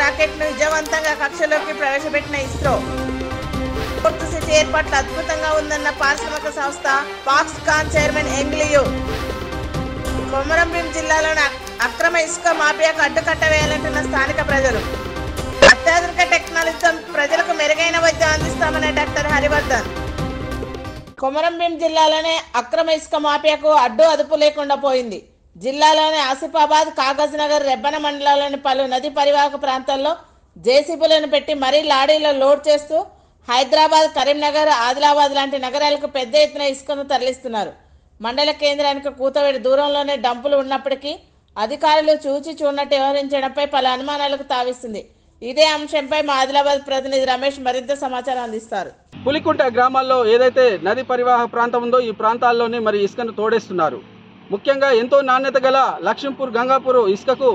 Rocket ను విజయవంతంగా కక్షలోకి ప్రవేశపెట్టిన ఇస్రో. పోర్ట్ సిటీ ఏర్పాట్లు అద్భుతంగా ఉందన్న పారిశ్రామిక సంస్థ Foxconn chairman Young Liu. Komaram Bheem జిల్లాలోని అక్రమ ఇసుక మాఫియాకు అడ్డుకట్ట వేయాలంటున్న స్థానిక ప్రజలు. అత్యాధునిక టెక్నాలజీతో ప్రజలకు మెరుగైన వైద్యం అందిస్తామనే డాక్టర్ హరివర్ధన్. కొమరంభీం జిల్లాలోనే అక్రమ ఇసుక మాఫియాకు అడ్డు అదుపు లేకుండా పోయింది. జిల్లాలోని ఆసిఫాబాద్, కాగజ్ నగర్, రెబ్బన మండలాల్లోని పలు నది పరివాహక ప్రాంతాల్లో జేసీబీలను పెట్టి మరీ లారీలో లోడ్ చేస్తూ హైదరాబాద్, కరీంనగర్, ఆదిలాబాద్ లాంటి నగరాలకు పెద్ద ఎత్తున ఇసుకను తరలిస్తున్నారు. మండల కేంద్రానికి కూతవేడి దూరంలోనే డంపులు ఉన్నప్పటికీ అధికారులు చూచి చూడనట్టు వ్యవహరించడంపై పలు అనుమానాలకు తావిస్తుంది. ఇదే అంశంపై మా ఆదిలాబాద్ ప్రతినిధి రమేష్ మరింత సమాచారం అందిస్తారు. పులికుంట గ్రామాల్లో ఏదైతే నది పరివాహక ప్రాంతం ఉందో ఈ ప్రాంతాల్లోనే మరి ఇసుకను తోడేస్తున్నారు. ముఖ్యంగా ఎంతో నాణ్యత గల లక్ష్మీపూర్, గంగాపూర్ ఇసుకకు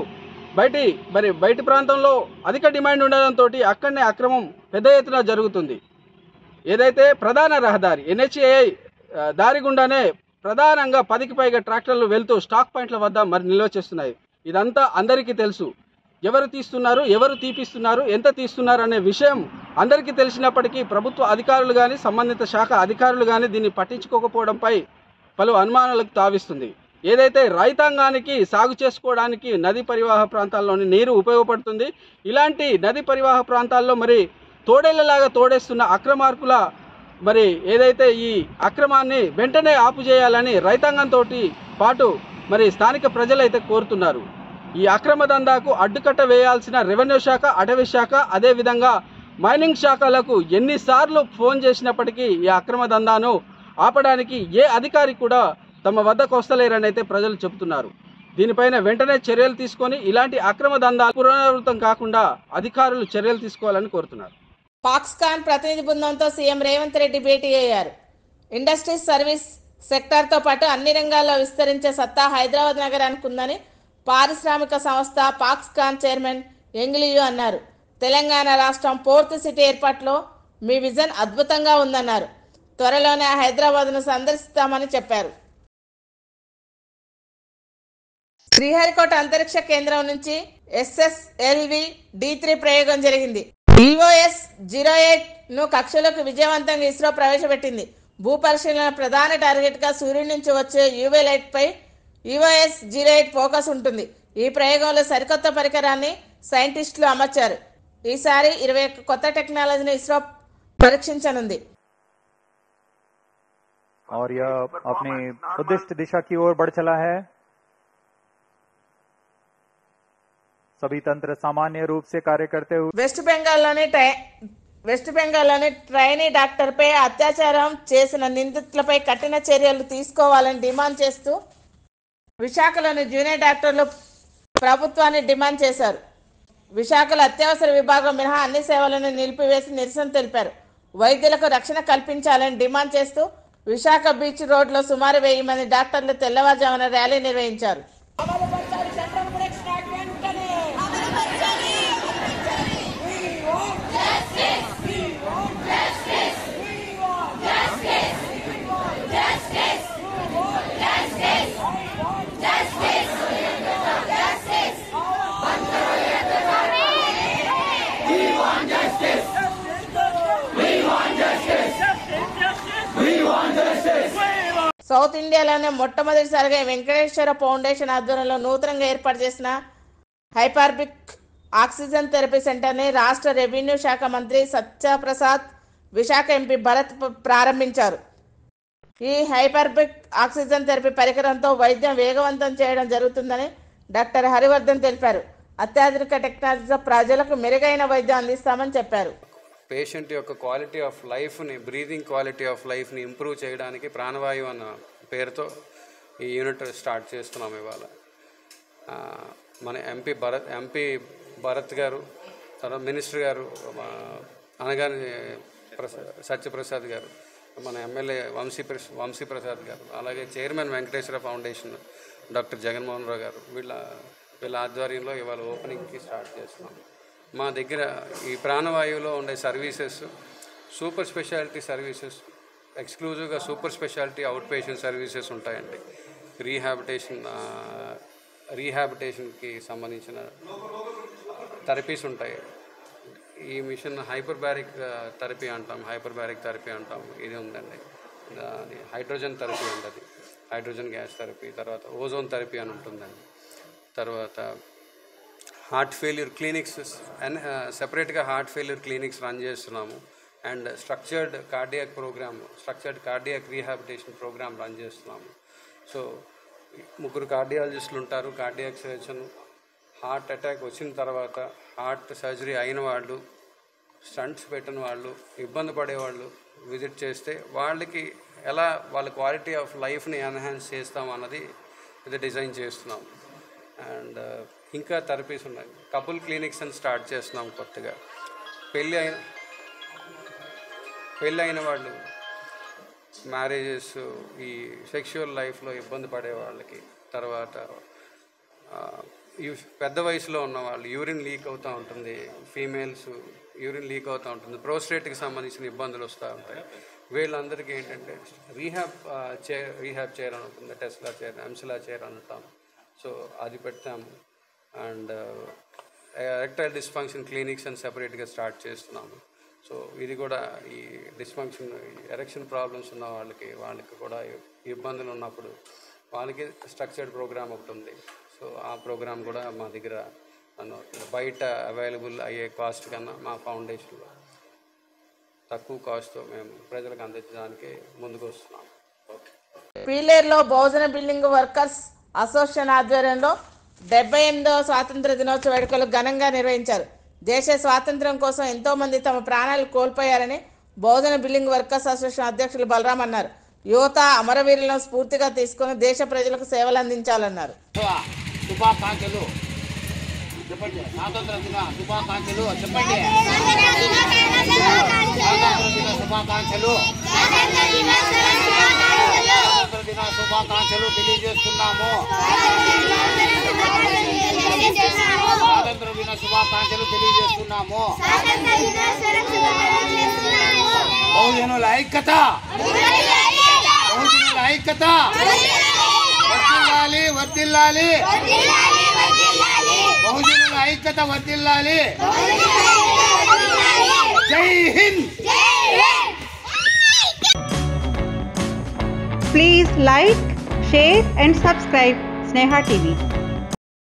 బయటి ప్రాంతంలో అధిక డిమాండ్ ఉండడంతో అక్కడనే అక్రమం పెద్ద ఎత్తున జరుగుతుంది. ఏదైతే ప్రధాన రహదారి NHAI దారి గుండానే ప్రధానంగా 10కి పైగా ట్రాక్టర్లు వెళ్తూ స్టాక్ పాయింట్ల వద్ద మరి నిల్వ చేస్తున్నాయి. ఇదంతా అందరికీ తెలుసు. ఎవరు తీస్తున్నారు, ఎవరు తీపిస్తున్నారు, ఎంత తీస్తున్నారు అనే విషయం అందరికీ తెలిసినప్పటికీ ప్రభుత్వ అధికారులు కానీ, సంబంధిత శాఖ అధికారులు కానీ దీన్ని పట్టించుకోకపోవడంపై పలు అనుమానాలకు తావిస్తుంది. ఏదైతే రైతాంగానికి సాగు చేసుకోవడానికి నది పరివాహక ప్రాంతాల్లోని నీరు ఉపయోగపడుతుంది. ఇలాంటి నది పరివాహక ప్రాంతాల్లో మరి తోడేళ్లలాగా తోడేస్తున్న అక్రమార్కుల మరి ఏదైతే ఈ అక్రమాన్ని వెంటనే ఆపు చేయాలని రైతాంగంతో పాటు మరి స్థానిక ప్రజలైతే కోరుతున్నారు. ఈ అక్రమ దందాకు అడ్డుకట్ట వేయాల్సిన రెవెన్యూ శాఖ, అటవీ శాఖ, అదేవిధంగా మైనింగ్ శాఖలకు ఎన్నిసార్లు ఫోన్ చేసినప్పటికీ ఈ అక్రమ దందాను ఆపడానికి ఏ అధికారి కూడా తమ వద్దకు వస్తలేరని అయితే ప్రజలు చెబుతున్నారు. దీనిపైన వెంటనే చర్యలు తీసుకొని ఇలాంటి అక్రమ దందాలు పునరావృతం కాకుండా అధికారులు చర్యలు తీసుకోవాలని కోరుతున్నారు. ఫాక్స్కాన్ ప్రతినిధి బృందంతో సీఎం రేవంత్ రెడ్డి భేటీ అయ్యారు. ఇండస్ట్రీస్, సర్వీస్ సెక్టార్తో పాటు అన్ని రంగాల్లో విస్తరించే సత్తా హైదరాబాద్ నగరానికి ఉందని పారిశ్రామిక సంస్థ ఫాక్స్కాన్ చైర్మన్ యంగ్ లియు అన్నారు. తెలంగాణ రాష్ట్రం పోర్ట్ సిటీ ఏర్పాటులో మీ విజన్ అద్భుతంగా ఉందన్నారు. త్వరలోనే హైదరాబాద్ను సందర్శిస్తామని చెప్పారు. శ్రీహరికోట అంతరిక్ష కేంద్రం నుంచి SSLV D3 ప్రయోగం జరిగింది. EOS-08 ను కక్షలోకి విజయవంతంగా ఇస్రో ప్రవేశపెట్టింది. భూ పరిశీలన ప్రధాన టార్గెట్ గా సూర్యుడి నుంచి వచ్చే UV లైట్ పై EOS-08 ఫోకస్ ఉంటుంది. ఈ ప్రయోగంలో సరికొత్త పరికరాన్ని సైంటిస్టులు అమర్చారు. ఈసారి 21 కొత్త టెక్నాలజీని ఇస్రో పరీక్షించనుంది. और यह अपनी उद्दिष्ट दिशा की ओर बढ़ चला है. सभी तंत्र सामान्य रूप से कार्य करते हुए వెస్ట్ బెంగాల్లోని ట్రైనీ డాక్టర్పై అత్యాచారం చేసిన నిందితులపై కఠిన చర్యలు తీసుకోవాలని డిమాండ్ చేస్తూ విశాఖలోని జూనియర్ డాక్టర్లు ప్రభుత్వాన్ని డిమాండ్ చేశారు. విశాఖలో అత్యవసర విభాగం మినహా అన్ని సేవలను నిలిపివేసి నిరసన తెలిపారు. వైద్యులకు రక్షణ కల్పించాలని డిమాండ్ చేస్తూ విశాఖ బీచ్ రోడ్లో సుమారు 1000 మంది డాక్టర్లు తెల్లవారుజామున ర్యాలీ నిర్వహించారు. సౌత్ ఇండియాలోనే మొట్టమొదటిసారిగా వెంకటేశ్వర ఫౌండేషన్ ఆధ్వర్యంలో నూతనంగా ఏర్పాటు చేసిన హైపర్బిక్ ఆక్సిజన్ థెరపీ సెంటర్ని రాష్ట్ర రెవెన్యూ శాఖ మంత్రి సత్యప్రసాద్, విశాఖ ఎంపీ భరత్ ప్రారంభించారు. ఈ హైపర్బిక్ ఆక్సిజన్ థెరపీ పరికరంతో వైద్యం వేగవంతం చేయడం జరుగుతుందని డాక్టర్ హరివర్ధన్ తెలిపారు. అత్యాధునిక టెక్నాలజీతో ప్రజలకు మెరుగైన వైద్యం అందిస్తామని చెప్పారు. పేషెంట్ యొక్క క్వాలిటీ ఆఫ్ లైఫ్ని, బ్రీదింగ్ క్వాలిటీ ఆఫ్ లైఫ్ని ఇంప్రూవ్ చేయడానికి ప్రాణవాయువు అన్న పేరుతో ఈ యూనిట్ స్టార్ట్ చేస్తున్నాం ఇవాళ. మన ఎంపీ భరత్ గారు, తర్వాత మినిస్టర్ గారు అనగానే సత్యప్రసాద్ గారు, మన ఎమ్మెల్యే వంశీప్రసాద్ గారు, అలాగే chairman Venkateswara foundation doctor Jaganmohan Rao garu, వీళ్ళ ఆధ్వర్యంలో ఇవాళ ఓపెనింగ్కి స్టార్ట్ చేస్తున్నాం. మా దగ్గర ఈ ప్రాణవాయువులో ఉండే సర్వీసెస్, సూపర్ స్పెషాలిటీ సర్వీసెస్, ఎక్స్క్లూజివ్గా super speciality out patient services ఉంటాయండి. రీహాబిటేషన్కి సంబంధించిన థెరపీస్ ఉంటాయి. ఈ మిషన్ హైపర్బారిక్ థెరపీ అంటాం, హైపర్బారిక్ థెరపీ అంటాం. ఇది ఉందండి, అది హైడ్రోజన్ థెరపీ ఉంటుంది, హైడ్రోజన్ గ్యాస్ థెరపీ. తర్వాత ఓజోన్ థెరపీ అని ఉంటుందండి. తర్వాత హార్ట్ ఫెయిల్యూర్ క్లినిక్స్ అండ్ సెపరేట్గా హార్ట్ ఫెయిల్యూర్ క్లినిక్స్ రన్ చేస్తున్నాము. And structured cardiac rehabilitation program run చేస్తున్నాము. సో 3 కార్డియాలజిస్టులు ఉంటారు, కార్డియాక్ సర్జన్, హార్ట్ అటాక్ వచ్చిన తర్వాత హార్ట్ సర్జరీ అయిన వాళ్ళు, స్టంట్స్ పెట్టిన వాళ్ళు, ఇబ్బంది పడేవాళ్ళు విజిట్ చేస్తే వాళ్ళకి ఎలా వాళ్ళ క్వాలిటీ ఆఫ్ లైఫ్ని ఎన్హాన్స్ చేస్తాం అన్నది ఇది డిజైన్ చేస్తున్నాం. అండ్ ఇంకా థెరపీస్ ఉన్నాయి. కపుల్ క్లినిక్స్ అని స్టార్ట్ చేస్తున్నాం కొత్తగా. పెళ్ళి అయిన వాళ్ళు, మ్యారేజెస్, ఈ సెక్షువల్ లైఫ్లో ఇబ్బంది పడే వాళ్ళకి, తర్వాత పెద్ద వయసులో ఉన్న వాళ్ళు యూరిన్ లీక్ అవుతూ ఉంటుంది, ఫీమేల్స్ యూరిన్ లీక్ అవుతూ ఉంటుంది, ప్రోస్టేట్కి సంబంధించిన ఇబ్బందులు వస్తూ ఉంటాయి. వీళ్ళందరికీ ఏంటంటే రీహాబ్ చైర్ అని ఉంటుంది, టెస్లా చైర్, ఎంసిలా చైర్ అంటాం. సో అది పెడతాము. అండ్ ఎరెక్టైల్ డిస్ఫంక్షన్ క్లినిక్స్ అని సెపరేట్గా స్టార్ట్ చేస్తున్నాము. సో ఇది కూడా ఈ డిస్ఫంక్షన్, ఎరెక్షన్ ప్రాబ్లమ్స్ ఉన్న వాళ్ళకి కూడా ఇబ్బందులు ఉన్నప్పుడు వాళ్ళకి స్ట్రక్చర్డ్ ప్రోగ్రామ్ ఒకటి ఉంది. సో ఆ ప్రోగ్రామ్ కూడా మా దగ్గర బయట అవైలబుల్ అయ్యే కాస్ట్ కన్నా మా ఫౌండేషన్లో తక్కువ కాస్ట్తో మేము ప్రజలకు అందించడానికి ముందుకు వస్తున్నాం. పీలేరులో బహుజన బిల్డింగ్ వర్కర్స్ అసోసియేషన్ ఆధ్వర్యంలో 78వ స్వాతంత్ర దినోత్సవ వేడుకలు ఘనంగా నిర్వహించారు. దేశ స్వాతంత్ర్యం కోసం ఎంతోమంది తమ ప్రాణాలు కోల్పోయారని బహుజన బిల్డింగ్ వర్కర్స్ అసోసియేషన్ అధ్యక్షులు బలరాం అన్నారు. యువత అమరవీరులను స్ఫూర్తిగా తీసుకుని దేశ ప్రజలకు సేవలు అందించాలన్నారు. శుభాకాంక్షలు చెప్పండి, స్వాతంత్ర దిన శుభాకాంక్షలు చెప్పండి, స్వాతంత్ర దిన శుభాకాంక్షలు, స్వాతంత్ర దిన శుభాకాంక్షలు తెలియజేస్తున్నాము, స్వాతంత్ర దిన శుభాకాంక్షలు తెలియజేస్తున్నాము. బహుజనుల ఐక్యత, బహుజనుల ఐక్యత వర్ధిల్లాలి, వర్ధిల్లాలి, బహుజనుల ఐక్యత వర్ధిల్లాలి. జై Hind. Please like, share and subscribe Sneha TV.